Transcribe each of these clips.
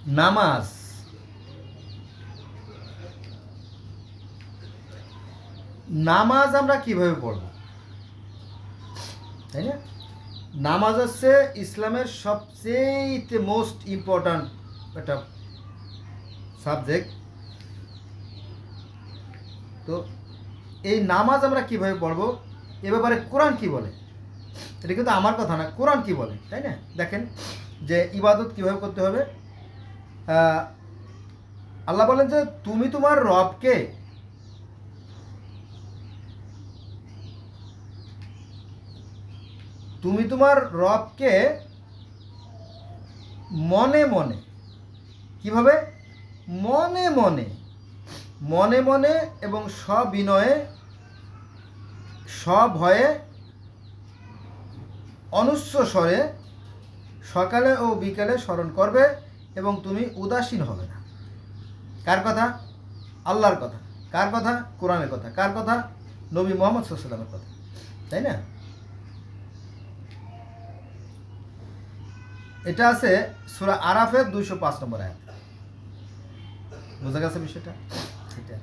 নামাজ, নামাজ আমরা কিভাবে পড়ব, তাই না? নামাজ হচ্ছে ইসলামের সবচেয়ে মোস্ট ইম্পর্ট্যান্ট একটা সাবজেক্ট। তো এই নামাজ আমরা কিভাবে পড়ব এ ব্যাপারে কোরআন কি বলে, এটা কিন্তু আমার কথা না, কোরআন কি বলে, তাই না? দেখেন যে ইবাদত কিভাবে করতে হবে। আল্লাহ বলেন যে তুমি তোমার রবকে মনে মনে, কিভাবে? মনে মনে, মনে মনে এবং সবিনয়ে সভয়ে অনুচ্চ স্বরে সকালে ও বিকেলে স্মরণ করবে এবং তুমি উদাসীন হবে না। কার কথা? আল্লাহর কথা। কার কথা? কোরআনের কথা। কার কথা? নবী মুহাম্মদ সাল্লাল্লাহু আলাইহি ওয়াসাল্লামের কথা, তাই না? এটা আছে সূরা আরাফের 205 নম্বর আয়াত। বোঝা গেছে বিষয়টা? এটা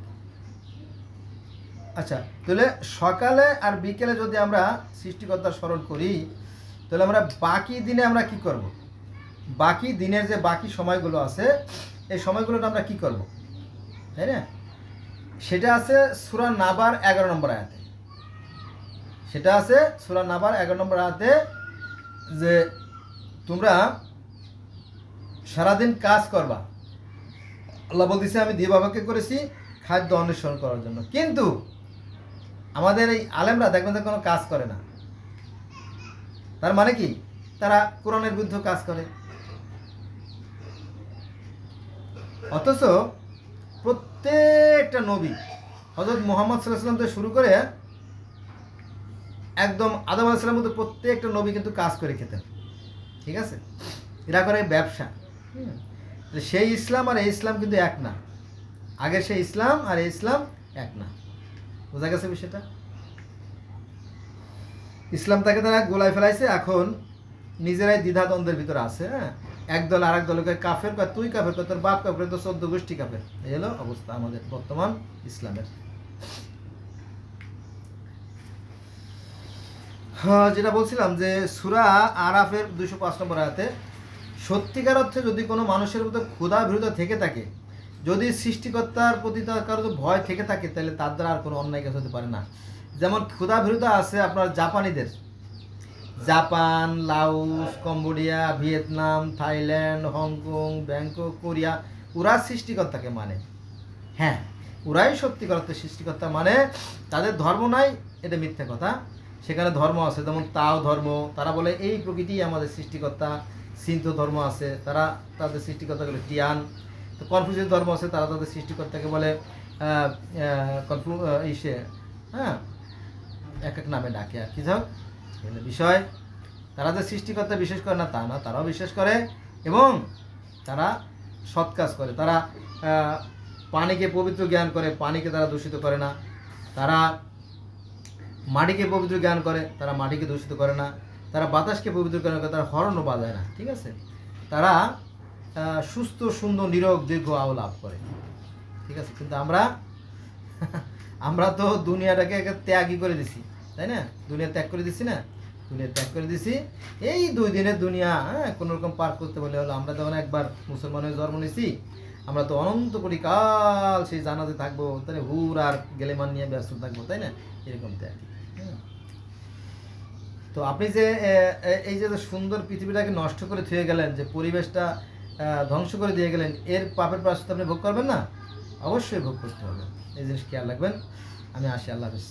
আচ্ছা, তাহলে সকালে আর বিকেলে যদি আমরা সৃষ্টিকর্তার স্মরণ করি, তাহলে আমরা বাকি দিনে আমরা কি করব? বাকি দিনের যে বাকি সময়গুলো আছে এই সময়গুলোটা আমরা কি করব, তাই না? সেটা আছে সূরা নাবার 11 নম্বর আয়াতে। সেটা আছে সূরা নাবার 11 নম্বর আয়াতে যে তোমরা সারাদিন কাজ করবা। আল্লাহ বলতেছে আমি দিয়ে বাবাকে করেছি খাদ্য অন্বেষণ করার জন্য, কিন্তু আমাদের এই আলেমরা দেখবেন যে কোনো কাজ করে না। তার মানে কি? তারা কোরআনের বিরুদ্ধে কাজ করে। অথচ প্রত্যেকটা নবী হযরত মুহাম্মদ সাল্লাল্লাহু আলাইহি ওয়াসাল্লাম থেকে শুরু করে একদম আদম আলাইহিস সালাম মতো প্রত্যেকটা নবী কিন্তু কাজ করে খেতেন, ঠিক আছে? এরা করে ব্যবসা। সেই ইসলাম আর এই ইসলাম কিন্তু এক না। আগে সেই ইসলাম আর এই ইসলাম এক না। বোঝা গেছে বিষয়টা? ইসলামটাকে তারা গোলায় ফেলাইছে, এখন নিজেরাই দ্বিধাদ্বন্দ্বের ভিতরে আছে। হ্যাঁ, একদল আর এক দলকে কাফের, বা তুই কাফের, তোর বাপ কাফের, তো 14 গোষ্ঠী কাফের। এই হলো অবস্থা আমাদের বর্তমান ইসলামের। হ্যাঁ, যেটা বলছিলাম যে সূরা আরাফের 205 নম্বর আয়াতে সত্যিকার অর্থে যদি কোনো মানুষের মধ্যে ক্ষুধা বিরুদ্ধ থেকে থাকে, যদি সৃষ্টিকর্তার প্রতি তার কারো ভয় থেকে থাকে, তাহলে তার দ্বারা আর কোনো অন্যায় কাজ হতে পারে না। যেমন ক্ষুধা বিরুদ্ধ আছে আপনার জাপানিদের, Japan, Laos, Cambodia, Vietnam, Thailand, Hong Kong, Bangkok, Korea, ওরা সৃষ্টিকর্তাকে মানে। হ্যাঁ, ওরাই সত্যিকার অর্থে সৃষ্টিকর্তা মানে। তাদের ধর্ম নাই, এটা মিথ্যা কথা। সেখানে ধর্ম আছে, যেমন তাও ধর্ম, তারা বলে এই প্রকৃতি আমাদের সৃষ্টিকর্তা। সিন্ত ধর্ম আছে, তারা তাদের সৃষ্টিকর্তাকে বলে টিয়ান। তো কনফিউশিয়াস ধর্ম আছে, তারা তাদের সৃষ্টিকর্তাকে বলে হ্যাঁ, এক এক নামে ডাকে আর কি। যাও বিষয়, তারা যে সৃষ্টিকর্তা বিশ্বাস করে না তা না, তারাও বিশ্বাস করে এবং তারা সৎ কাজ করে। তারা পানিকে পবিত্র জ্ঞান করে, পানিকে তারা দূষিত করে না। তারা মাটিকে পবিত্র জ্ঞান করে, তারা মাটিকে দূষিত করে না। তারা বাতাসকে পবিত্র জ্ঞান করে, তারা হর্নও বাজায় না, ঠিক আছে? তারা সুস্থ, সুন্দর, নিরোগ, দীর্ঘ আয়ু লাভ করে, ঠিক আছে? কিন্তু আমরা তো দুনিয়াটাকে ত্যাগই করে দিছি, তাই না? দুনিয়া ত্যাগ করে দিছি না? দুনিয়া ত্যাগ করে দিছি। এই 2 দিনের দুনিয়া কোনোরকম পার করতে বলে হলো। আমরা যখন একবার মুসলমান হয়ে জন্ম নিয়েছি, আমরা তো অনন্ত কোটি কাল সেই জানাতে থাকবো, তাহলে হুর আর গেলেমান নিয়ে ব্যস্ত থাকবো, তাই না? এরকম ত্যাগ। তো আপনি যে এই যে সুন্দর পৃথিবীটাকে নষ্ট করে থুয়ে গেলেন, যে পরিবেশটা ধ্বংস করে দিয়ে গেলেন, এর পাপের প্রায়শ্চিত্ত আপনি ভোগ করবেন না? অবশ্যই ভোগ করতে হবে। এই জিনিস খেয়াল রাখবেন। আমি আসি। আল্লাহ হাফেজ।